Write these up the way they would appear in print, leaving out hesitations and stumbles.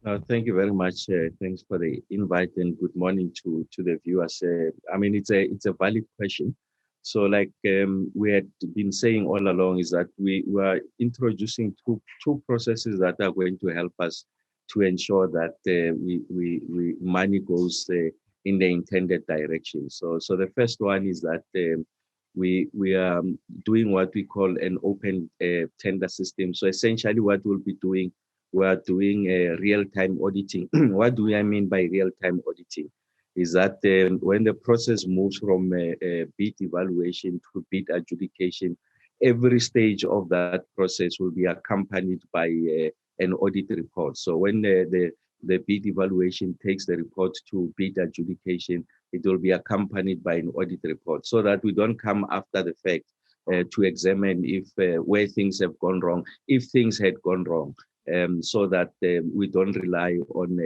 Thank you very much. Thanks for the invite and good morning to the viewers. I mean, it's a valid question. So, like we had been saying all along, is that we are introducing two processes that are going to help us to ensure that we money goes in the intended direction. So the first one is that we are doing what we call an open tender system. So essentially, what we'll be doing, we are doing real-time auditing. What do I mean by real-time auditing? Is that when the process moves from bid evaluation to bid adjudication, every stage of that process will be accompanied by an audit report. So when the bid evaluation takes the report to bid adjudication, it will be accompanied by an audit report so that we don't come after the fact to examine if where things have gone wrong, if things had gone wrong, so that we don't rely on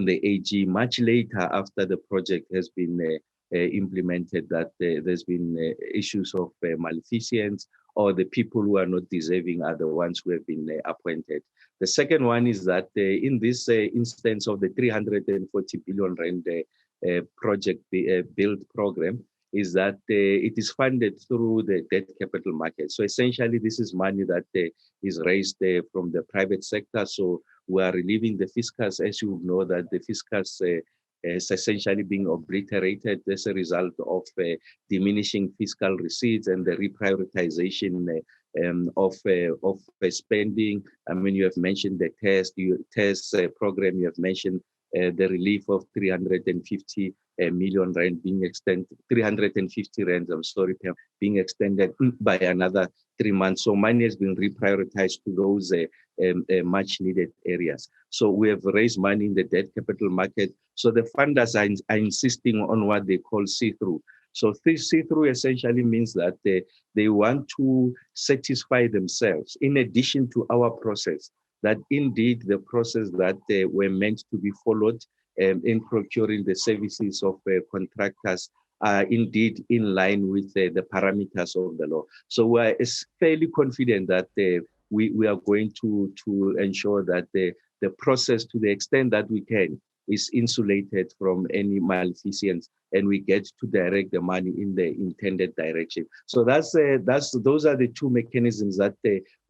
the AG much later after the project has been implemented, that there's been issues of malfeasance, or the people who are not deserving are the ones who have been appointed. The second one is that in this instance of the 340 billion rand project build program, is that it is funded through the debt capital market. So essentially, this is money that is raised from the private sector. So we are relieving the fiscus. As you know, that the fiscus is essentially being obliterated as a result of diminishing fiscal receipts and the reprioritization of spending. I mean, you have mentioned the TEST program. You have mentioned the relief of 350 million rand being extended, 350 rand, I'm sorry, being extended by another 3 months. So money has been reprioritized to those much needed areas. So we have raised money in the debt capital market. So the funders are insisting on what they call see-through. So see-through essentially means that they want to satisfy themselves, in addition to our process, that indeed the process that were meant to be followed in procuring the services of contractors are indeed in line with the parameters of the law. So we're fairly confident that we are going to ensure that the process, to the extent that we can, is insulated from any malfeasance, and we get to direct the money in the intended direction. So those are the two mechanisms that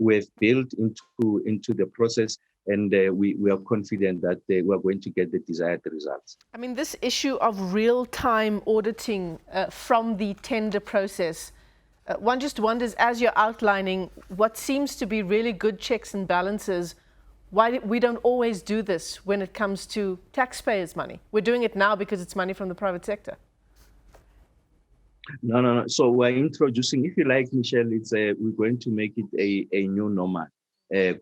we've built into the process, and we are confident that we are going to get the desired results. I mean, this issue of real-time auditing from the tender process, one just wonders, as you're outlining what seems to be really good checks and balances, why we don't always do this when it comes to taxpayers' money. We're doing it now because it's money from the private sector. No. So we're introducing, if you like, Michelle, it's we're going to make it a new normal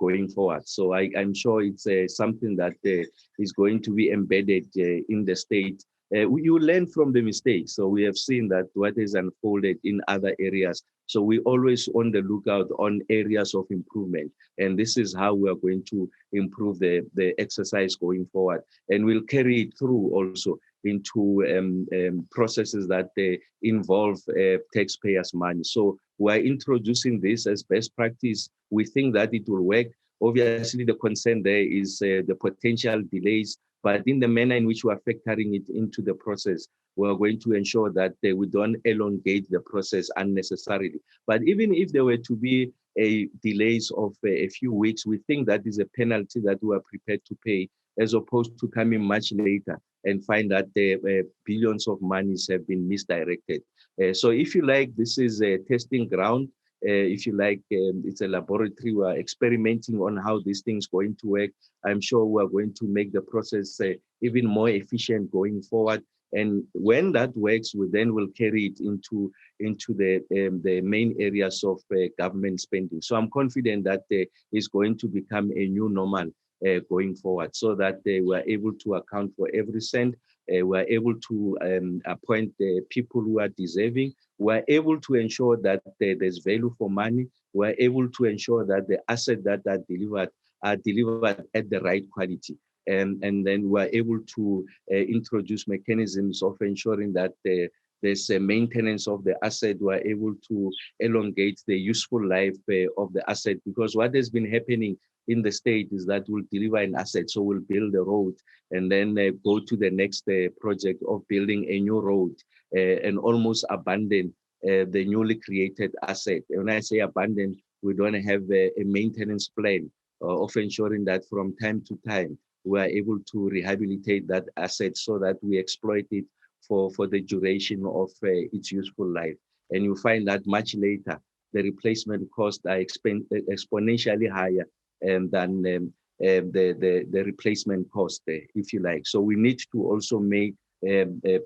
going forward. So I'm sure it's something that is going to be embedded in the state. You learn from the mistakes. So we have seen that what is unfolded in other areas. So we always on the lookout on areas of improvement. And this is how we are going to improve the exercise going forward. And we'll carry it through also into processes that involve taxpayers' money. So we're introducing this as best practice. We think that it will work. Obviously, the concern there is the potential delays, but in the manner in which we are factoring it into the process, we're going to ensure that we don't elongate the process unnecessarily. But even if there were to be a delays of a few weeks, we think that is a penalty that we are prepared to pay, as opposed to coming much later and find that the billions of monies have been misdirected. So if you like, this is a testing ground. If you like, it's a laboratory. We are experimenting on how these things going to work. I'm sure we are going to make the process even more efficient going forward. And when that works, we then will carry it into the main areas of government spending. So I'm confident that it's going to become a new normal going forward, so that we're able to account for every cent. We're able to appoint people who are deserving. We're able to ensure that there's value for money. We're able to ensure that the assets that are delivered at the right quality. And then we're able to introduce mechanisms of ensuring that there's a maintenance of the asset. We're able to elongate the useful life of the asset, because what has been happening in the state is that we'll deliver an asset. So we'll build a road and then go to the next project of building a new road and almost abandon the newly created asset. And when I say abandon, we don't have a maintenance plan of ensuring that from time to time, we are able to rehabilitate that asset so that we exploit it for the duration of its useful life. And you find that much later, the replacement costs are exponentially higher than the replacement cost, if you like. So we need to also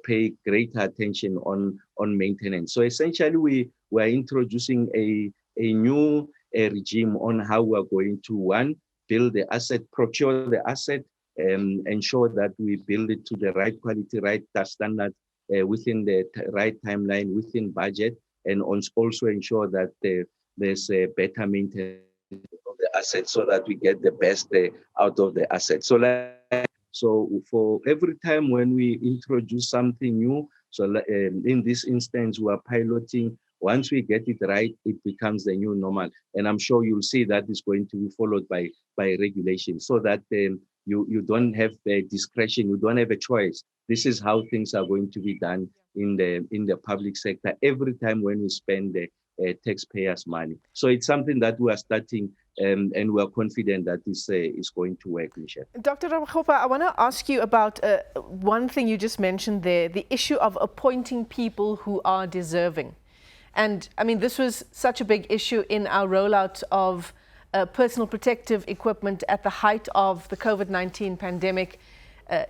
pay greater attention on maintenance. So essentially, we are introducing a new regime on how we are going to, one, build the asset, procure the asset, ensure that we build it to the right quality, right standard, within the right timeline, within budget, and also ensure that there's a better maintenance of the asset so that we get the best out of the asset. So for every time when we introduce something new, so in this instance, we are piloting. Once we get it right, it becomes the new normal. And I'm sure you'll see that is going to be followed by regulation so that you don't have discretion, you don't have a choice. This is how things are going to be done in the public sector every time when we spend the taxpayers' money. So it's something that we are starting and we are confident that this is going to work, Michelle. Dr. Ramokgopa, I want to ask you about one thing you just mentioned there, the issue of appointing people who are deserving. And I mean, this was such a big issue in our rollout of personal protective equipment at the height of the COVID-19 pandemic,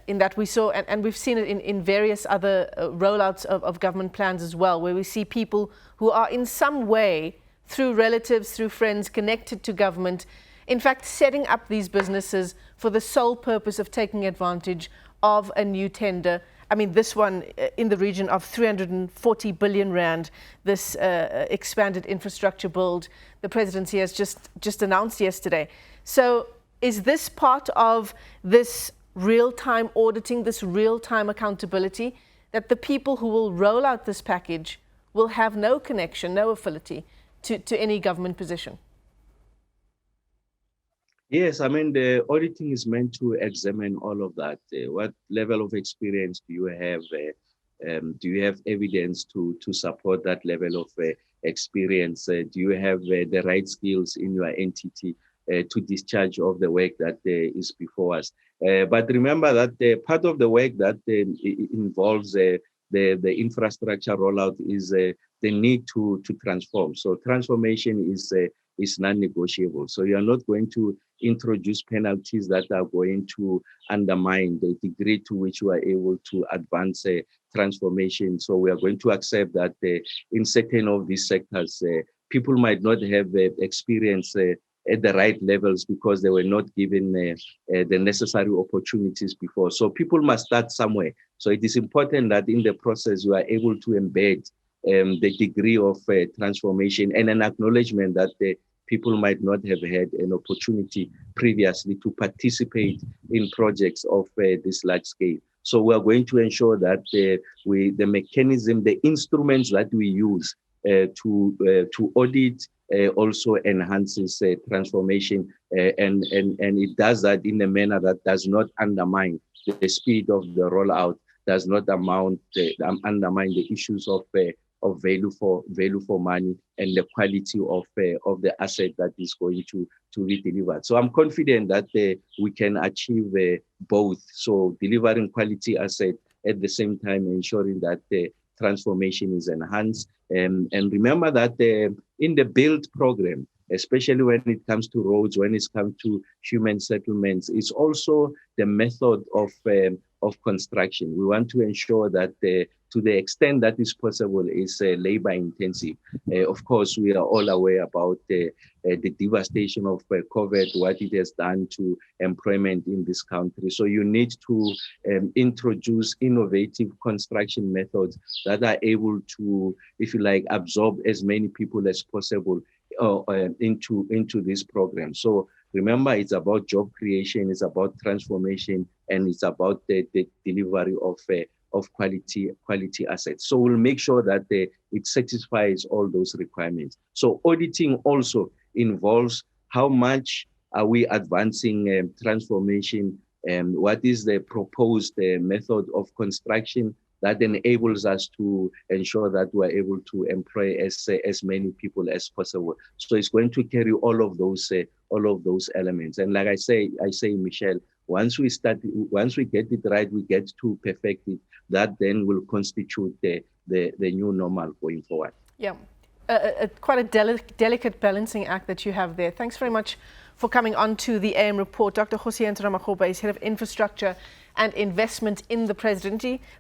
in that we saw, and we've seen it in various other rollouts of government plans as well, where we see people who are in some way, through relatives, through friends, connected to government, in fact, setting up these businesses for the sole purpose of taking advantage of a new tender. I mean, this one in the region of 340 billion rand, this expanded infrastructure build the presidency has just announced yesterday. So is this part of this real-time auditing, this real-time accountability, that the people who will roll out this package will have no connection, no affinity to any government position? Yes, I mean, the auditing is meant to examine all of that. What level of experience do you have? Do you have evidence to support that level of experience? Do you have the right skills in your entity to discharge of the work that is before us? But remember that part of the work that involves the infrastructure rollout is the need to transform. So transformation is non-negotiable. So you are not going to introduce penalties that are going to undermine the degree to which you are able to advance transformation. So we are going to accept that in certain of these sectors, people might not have experience at the right levels because they were not given the necessary opportunities before. So people must start somewhere. So it is important that in the process, you are able to embed the degree of transformation and an acknowledgement that people might not have had an opportunity previously to participate in projects of this large scale. So we are going to ensure that the mechanism, the instruments that we use to audit also enhances transformation, and it does that in a manner that does not undermine the speed of the rollout, does not undermine the issues of value for money and the quality of the asset that is going to be delivered. So I'm confident that we can achieve both. So delivering quality asset at the same time ensuring that the transformation is enhanced. And remember that in the build program, especially when it comes to roads, when it comes to human settlements, it's also the method of construction. We want to ensure that to the extent that is possible is labor intensive. Of course, we are all aware about the devastation of COVID, what it has done to employment in this country. So you need to introduce innovative construction methods that are able to, if you like, absorb as many people as possible into this program. So remember, it's about job creation, it's about transformation, and it's about the delivery of quality assets. So we'll make sure that it satisfies all those requirements. So auditing also involves how much Are we advancing transformation? What is the proposed method of construction that enables us to ensure that we're able to employ as many people as possible? So it's going to carry all of those elements. And like I say, Michelle, once we get it right, we get to perfect it. That then will constitute the new normal going forward. Yeah, quite a delicate balancing act that you have there. Thanks very much for coming on to the AM report. Dr. Kgosientso Ramokgopa is Head of Infrastructure and Investment in the Presidency.